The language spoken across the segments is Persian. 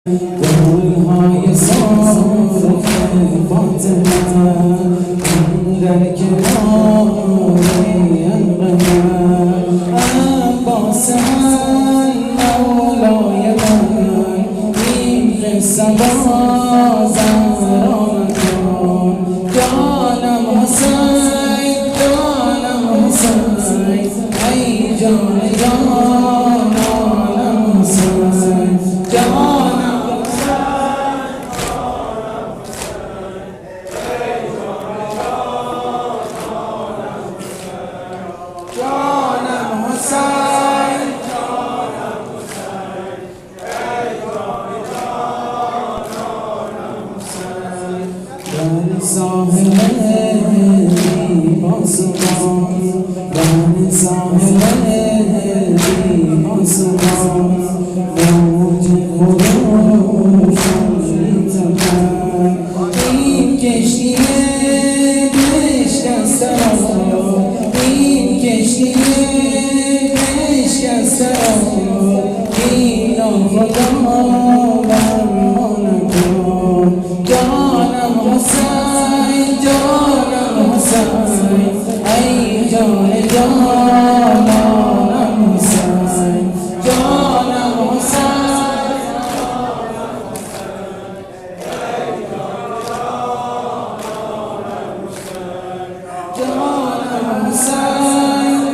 دلهای صاف فاطمه در کنار انقمه عباس من مولای من این قصه باز را مکن جانم حسین جانم حسین ای جان جانم حسین جانم ساحل پاسبان بن ساحل پاسبان موج خروش می‌تپد این کشتی بشکسته این کشتی بشکسته این خدا بر ما نکن جانم حسین جانم حسین ای جان جانم حسین جانم حسین جانم حسین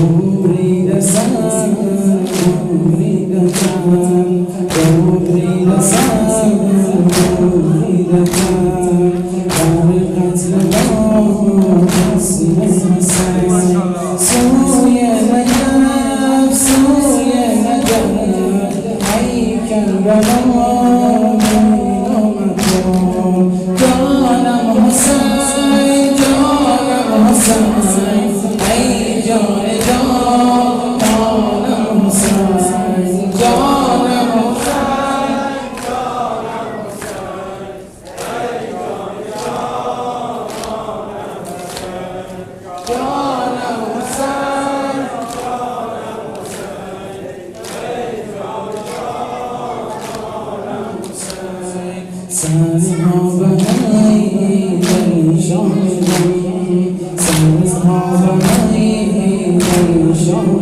برید سر برید تن برید سر برید تن در قتل ما حسین حسین سوی نجف سوی نجف ای کربلا جانم حسین جانم حسین ای جان جانم حسین جانم سرها بهایی در شام سرها بهایی در شام